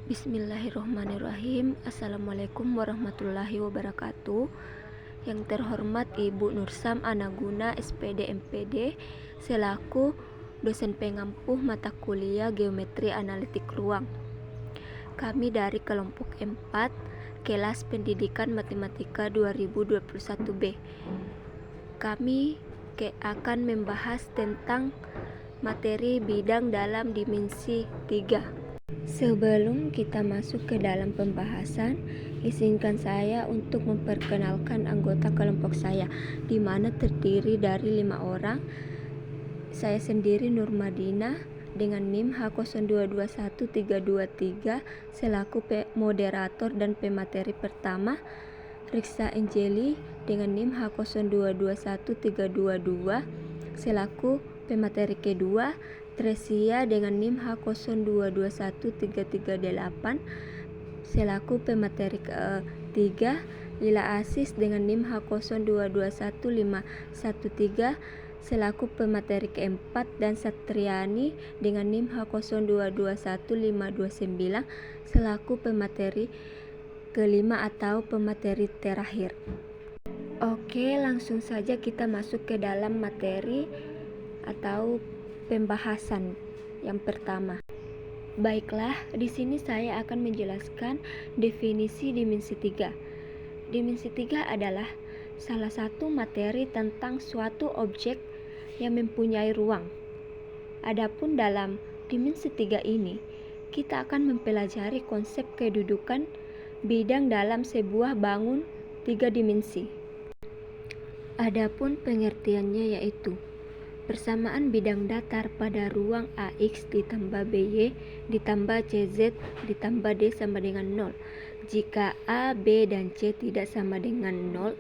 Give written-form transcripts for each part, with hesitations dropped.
Bismillahirrahmanirrahim. Assalamualaikum warahmatullahi wabarakatuh. Yang terhormat Ibu Nursam Anaguna SPD MPD selaku dosen pengampu mata kuliah Geometri Analitik Ruang. Kami dari kelompok 4 kelas Pendidikan Matematika 2021B. Kami akan membahas tentang materi bidang dalam dimensi 3. Sebelum kita masuk ke dalam pembahasan, izinkan saya untuk memperkenalkan anggota kelompok saya, di mana terdiri dari 5 orang. Saya sendiri Nurmadina dengan NIM H02212323 selaku moderator dan pemateri pertama. Riksa Angeli dengan NIM H02213222 selaku pemateri kedua. Tresia dengan NIM H02213338 selaku pemateri ketiga. Lila Asis dengan NIM H02215113 selaku pemateri keempat, dan Satriani dengan NIM H02211529 selaku pemateri kelima atau pemateri terakhir. Oke, langsung saja kita masuk ke dalam materi atau pembahasan yang pertama. Baiklah, di sini saya akan menjelaskan definisi dimensi 3. Dimensi 3 adalah salah satu materi tentang suatu objek yang mempunyai ruang. Adapun dalam dimensi 3 ini, kita akan mempelajari konsep kedudukan bidang dalam sebuah bangun 3 dimensi. Adapun pengertiannya yaitu persamaan bidang datar pada ruang AX ditambah BY ditambah CZ ditambah D sama dengan 0 jika A, B, dan C tidak sama dengan 0.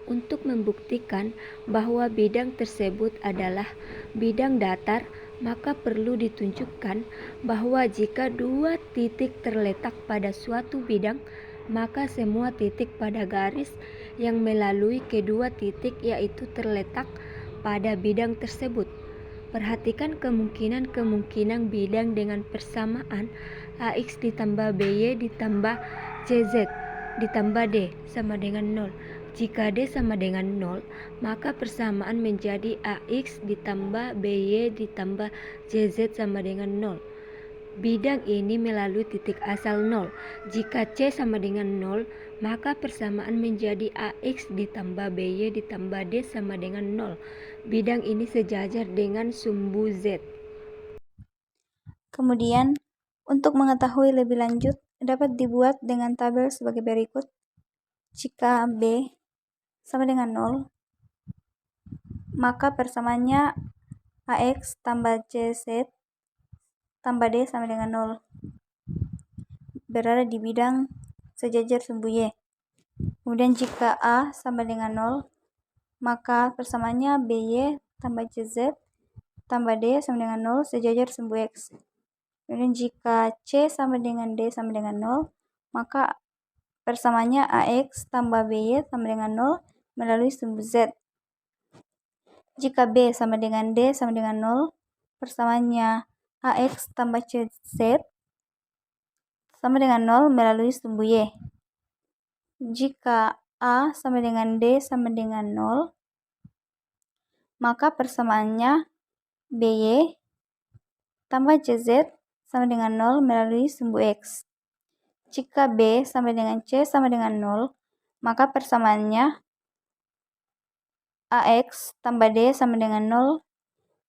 Untuk membuktikan bahwa bidang tersebut adalah bidang datar, maka perlu ditunjukkan bahwa jika dua titik terletak pada suatu bidang, maka semua titik pada garis yang melalui kedua titik yaitu terletak pada bidang tersebut. Perhatikan kemungkinan bidang dengan persamaan AX ditambah BY ditambah CZ ditambah D sama dengan 0. Jika D sama dengan 0, maka persamaan menjadi AX ditambah BY ditambah CZ sama dengan 0. Bidang ini melalui titik asal 0. Jika C sama dengan 0, maka persamaan menjadi AX ditambah BY ditambah D sama dengan 0. Bidang ini sejajar dengan sumbu Z. Kemudian, untuk mengetahui lebih lanjut, dapat dibuat dengan tabel sebagai berikut. Jika B sama dengan 0, maka persamaannya AX tambah CZ tambah D sama dengan 0. Berada di bidang sejajar sumbu Y. Kemudian jika A sama dengan 0, maka persamaannya BY tambah CZ tambah D sama dengan 0 sejajar sumbu X. Kemudian jika C sama dengan D sama dengan 0, maka persamaannya AX tambah BY sama dengan 0 melalui sumbu Z. Jika B sama dengan D sama dengan 0, persamaannya AX tambah CZ sama dengan 0 melalui sumbu Y. Jika A sama dengan D sama dengan 0, maka persamaannya BY tambah CZ sama dengan 0 melalui sumbu X. Jika B sama dengan C sama dengan 0, maka persamaannya AX tambah D sama dengan 0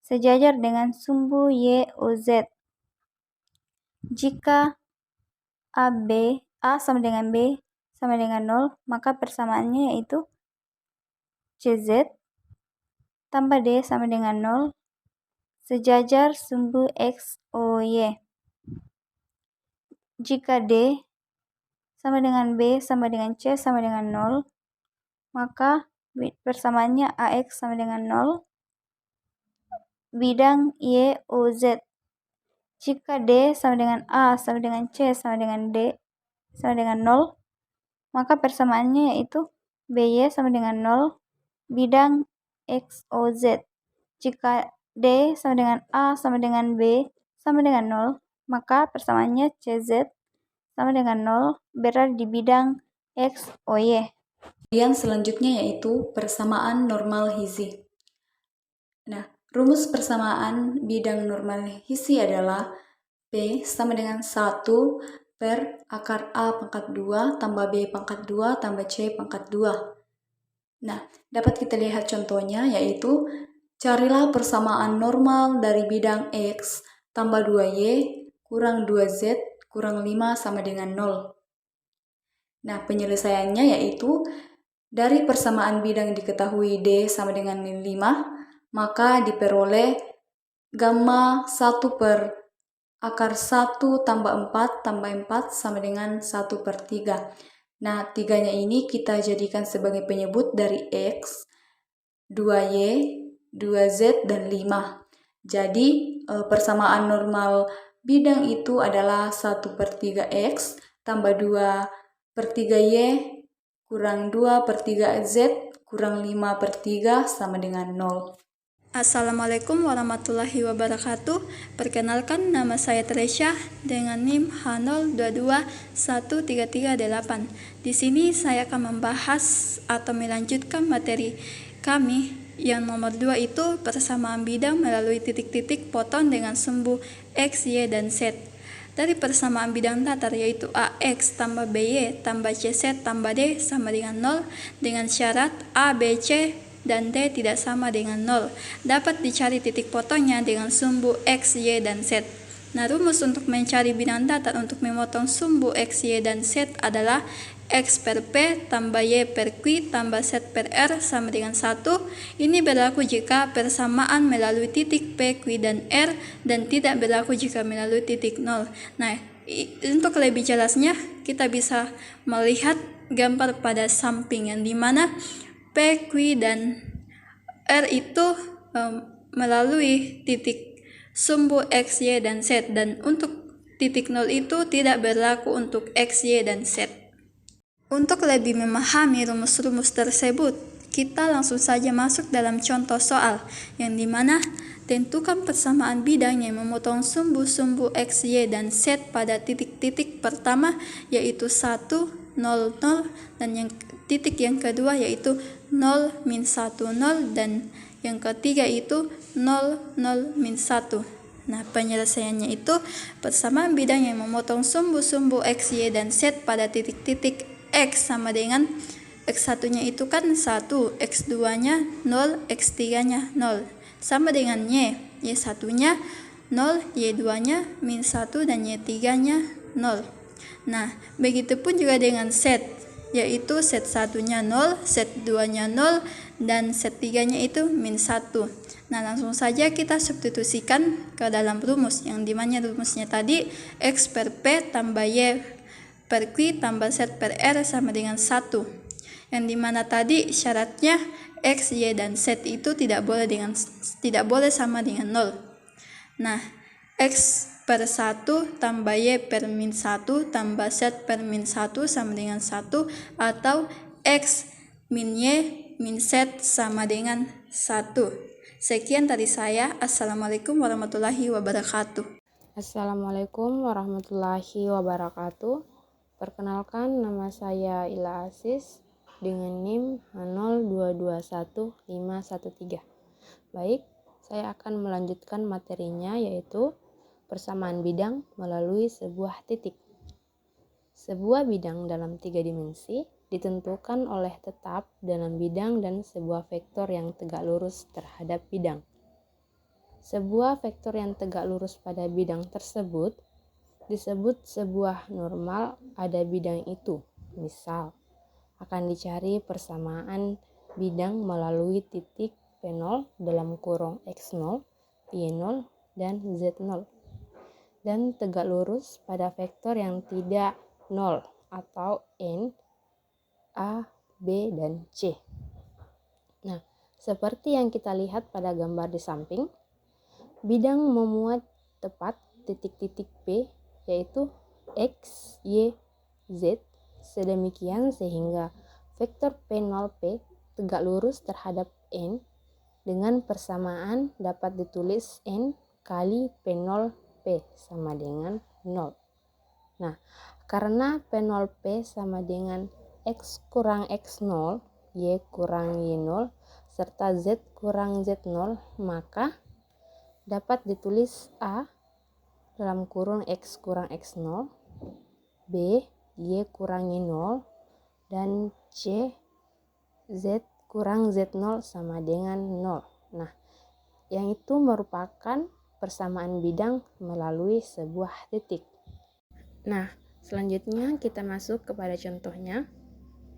sejajar dengan sumbu Y OZ. Jika A sama dengan B sama dengan 0, maka persamaannya yaitu CZ tambah D sama dengan 0 sejajar sumbu X OY. Jika D sama dengan B sama dengan C sama dengan 0, maka persamaannya AX sama dengan 0 bidang Y OZ. Jika D sama dengan A sama dengan C sama dengan D sama dengan 0, maka persamaannya yaitu BY sama dengan 0 bidang XOZ. Jika D sama dengan A sama dengan B sama dengan 0, maka persamaannya CZ sama dengan 0 berada di bidang X, O, Y. Kemudian selanjutnya yaitu persamaan normal Hisi. Nah, rumus persamaan bidang normal Hisi adalah P sama dengan 1 per akar A pangkat 2 tambah B pangkat 2 tambah C pangkat 2. Nah, dapat kita lihat contohnya yaitu carilah persamaan normal dari bidang X tambah 2Y kurang 2Z kurang 5 sama dengan 0. Nah, penyelesaiannya yaitu dari persamaan bidang diketahui D sama dengan 5, maka diperoleh gamma 1 per akar 1 tambah 4 tambah 4 sama dengan 1 per 3. Nah, 3-nya ini kita jadikan sebagai penyebut dari X, 2Y, 2Z, dan 5. Jadi, persamaan normal bidang itu adalah 1 per 3X tambah 2 per 3Y kurang 2 per 3Z kurang 5 per 3 sama dengan 0. Assalamualaikum warahmatullahi wabarakatuh. Perkenalkan, nama saya Tresya dengan NIM H02213338. Di sini saya akan membahas atau melanjutkan materi kami yang nomor 2 itu persamaan bidang melalui titik-titik potong dengan sumbu X, Y, dan Z. Dari persamaan bidang datar yaitu AX tambah BY tambah CZ tambah D sama dengan 0 dengan syarat A, B, C, dan D tidak sama dengan 0. Dapat dicari titik potongnya dengan sumbu X, Y, dan Z. Nah, rumus untuk mencari bidang datar untuk memotong sumbu X, Y, dan Z adalah X per P tambah Y per Q tambah Z per R sama dengan 1. Ini berlaku jika persamaan melalui titik P, Q, dan R dan tidak berlaku jika melalui titik 0. Nah, untuk lebih jelasnya kita bisa melihat gambar pada samping yang dimana P, Q, dan R itu melalui titik sumbu X, Y, dan Z, dan untuk titik 0 itu tidak berlaku untuk X, Y, dan Z. Untuk lebih memahami rumus-rumus tersebut, kita langsung saja masuk dalam contoh soal, yang dimana tentukan persamaan bidang yang memotong sumbu-sumbu X, Y, dan Z pada titik-titik pertama yaitu 1, 0, 0, dan titik yang kedua yaitu 0, min 1, 0, dan yang ketiga itu 0, 0, min 1. Nah, penyelesaiannya itu persamaan bidang yang memotong sumbu-sumbu X, Y, dan Z pada titik-titik X sama dengan X1-nya itu kan 1, X2-nya 0, X3-nya 0. Sama dengan Y. Y1-nya 0, Y2-nya min 1, dan Y3-nya 0. Nah, begitupun juga dengan Z, yaitu Z1-nya 0, Z2-nya 0, dan Z3-nya itu min 1. Nah, langsung saja kita substitusikan ke dalam rumus, yang dimana rumusnya tadi X per P tambah Y per Q tambah Z per R sama dengan 1. Yang dimana tadi syaratnya X, Y, dan Z itu tidak boleh sama dengan 0. Nah, X per 1 tambah Y per min 1 tambah Z per min 1 sama dengan 1, atau X min Y min Z sama dengan 1. Sekian dari saya. Assalamualaikum warahmatullahi wabarakatuh. Assalamualaikum warahmatullahi wabarakatuh. Perkenalkan, nama saya Ila Asis dengan NIM H02215513. Baik, saya akan melanjutkan materinya yaitu persamaan bidang melalui sebuah titik. Sebuah bidang dalam 3 dimensi ditentukan oleh tetap dalam bidang dan sebuah vektor yang tegak lurus terhadap bidang. Sebuah vektor yang tegak lurus pada bidang tersebut disebut sebuah normal ada bidang itu. Misal, akan dicari persamaan bidang melalui titik P0 dalam kurung X0, Y0, dan Z0. Dan tegak lurus pada vektor yang tidak 0 atau N, A, B, dan C. Nah, seperti yang kita lihat pada gambar di samping, bidang memuat tepat titik-titik P yaitu X, Y, Z, sedemikian sehingga vektor P0P tegak lurus terhadap N dengan persamaan dapat ditulis N kali P0P sama dengan 0. Nah, karena P0 P sama dengan X kurang X0, Y kurang Y0, serta Z kurang Z0, maka dapat ditulis A dalam kurung X kurang X0, B Y kurang Y0, dan C Z kurang Z0 sama dengan 0. Nah, yang itu merupakan persamaan bidang melalui sebuah titik. Nah, selanjutnya kita masuk kepada contohnya,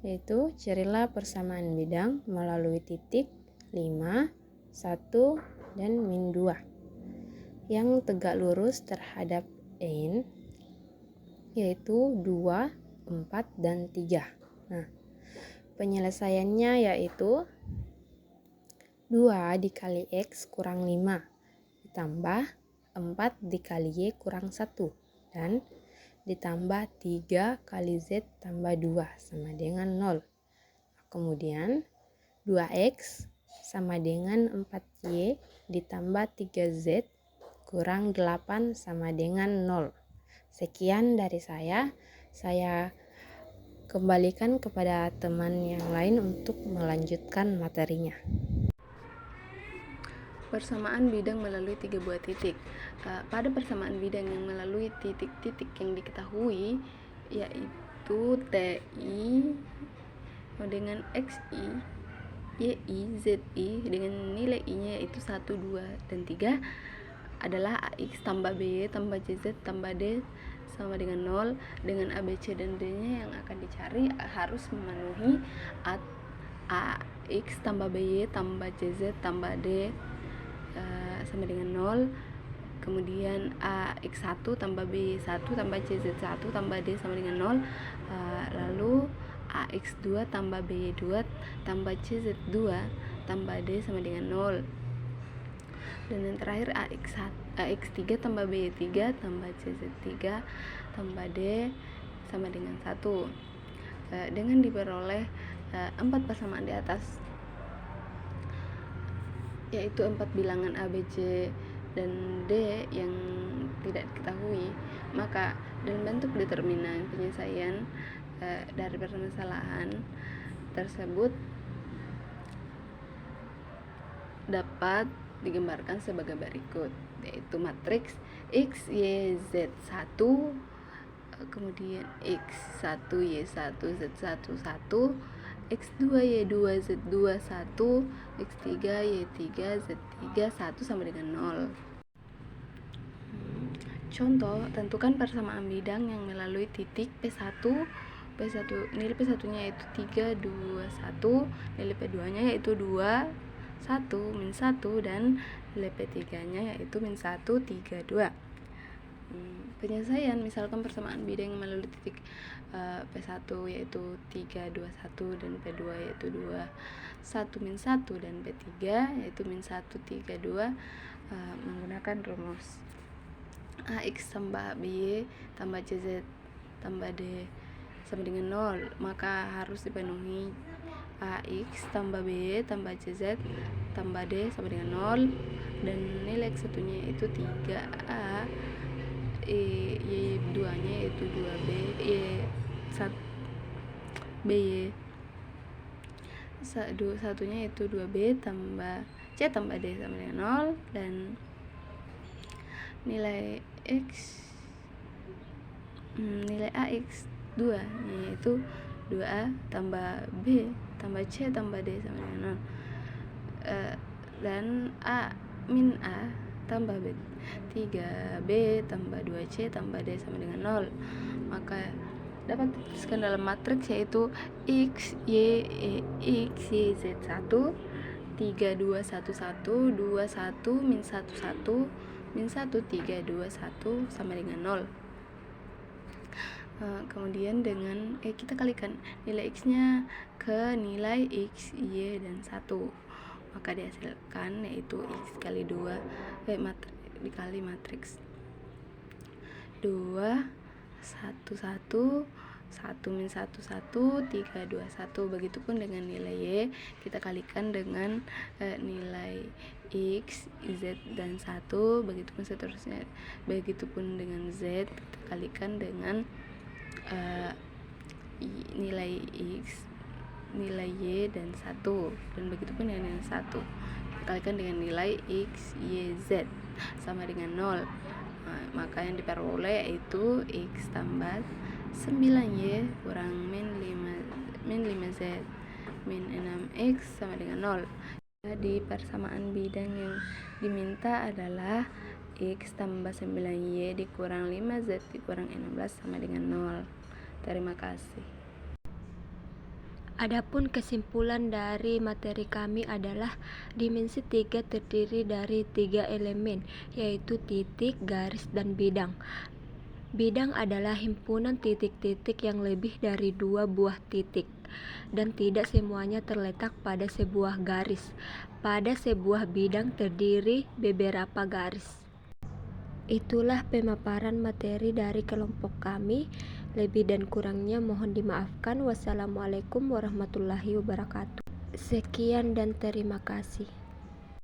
yaitu carilah persamaan bidang melalui titik 5, 1, dan min 2 yang tegak lurus terhadap N, yaitu 2, 4, dan 3. Nah, penyelesaiannya yaitu 2 dikali X kurang 5 ditambah 4 dikali Y kurang 1 dan ditambah 3 kali Z tambah 2 sama dengan 0. Kemudian 2X sama dengan 4Y ditambah 3Z kurang 8 sama dengan 0. Sekian dari saya kembalikan kepada teman yang lain untuk melanjutkan materinya. Persamaan bidang melalui 3 buah titik. Pada persamaan bidang yang melalui titik-titik yang diketahui, yaitu TI dengan XI, YI, ZI dengan nilai I-nya yaitu 1, 2, dan 3 adalah AX tambah BY tambah CZ tambah D sama dengan 0, dengan ABC dan D-nya yang akan dicari harus memenuhi AX tambah BY tambah CZ tambah D sama dengan 0, kemudian AX1 tambah BY1 tambah CZ1 tambah D sama dengan 0, lalu AX2 tambah BY2 tambah CZ2 tambah D sama dengan 0, dan yang terakhir AX3 tambah BY3 tambah CZ3 tambah D sama dengan 1. Dengan diperoleh 4 persamaan di atas, yaitu 4 bilangan A, B, C, dan D yang tidak diketahui, maka dalam bentuk determinan penyelesaian dari permasalahan tersebut dapat digambarkan sebagai berikut, yaitu matriks X, Y, Z1, kemudian X1, Y1, Z1, 1, X2, Y2, Z2, 1, X3, Y3, Z3, 1 sama dengan 0. Contoh, tentukan persamaan bidang yang melalui titik P1, nilai P1-nya yaitu 3, 2, 1, nilai P2-nya yaitu 2, 1, min 1, dan nilai P3-nya yaitu min 1, 3, 2. Penyelesaian, misalkan persamaan bidang yang melalui titik P1 yaitu 3, 2, 1, dan P2 yaitu 2, 1, min 1, dan P3 yaitu min 1, 3, 2 menggunakan rumus AX tambah BY tambah CZ tambah D sama dengan 0, maka harus dipenuhi AX tambah BY tambah CZ tambah D sama dengan 0, dan nilai X1-nya itu 3A, Y2-nya yaitu 2B, Y1-nya yaitu 2B tambah C tambah D sama dengan 0, dan nilai AX2 yaitu 2A tambah B tambah C tambah D sama dengan 0, dan A min A tambah B 3B tambah 2C tambah D sama dengan 0, maka dapat dituliskan dalam matriks yaitu X, Y, Z1 3, 2, 1, 1, 2, 1, min 1, 1, min 1, 3, 2, 1 sama dengan 0. Kemudian dengan kita kalikan nilai X-nya ke nilai X, Y, dan 1, maka dihasilkan yaitu X kali 2 dikali matriks 2, 1, 1, 1 min 1 1, 3 2 1. Begitupun dengan nilai Y kita kalikan dengan nilai X, Z dan 1, begitupun seterusnya. Begitupun dengan Z kita kalikan dengan nilai X, nilai Y dan 1, dan begitupun dengan nilai 1 kita kalikan dengan nilai X, Y, Z sama dengan 0. Maka yang diperoleh yaitu X tambah 9Y kurang min 5Z min 6X sama dengan 0. Jadi persamaan bidang yang diminta adalah X tambah 9Y dikurang 5Z dikurang 16 sama dengan 0. Terima kasih. Adapun kesimpulan dari materi kami adalah dimensi 3 terdiri dari 3 elemen, yaitu titik, garis, dan bidang. Bidang adalah himpunan titik-titik yang lebih dari 2 buah titik, dan tidak semuanya terletak pada sebuah garis. Pada sebuah bidang terdiri beberapa garis. Itulah pemaparan materi dari kelompok kami. Lebih dan kurangnya mohon dimaafkan. Wassalamualaikum warahmatullahi wabarakatuh. Sekian dan terima kasih.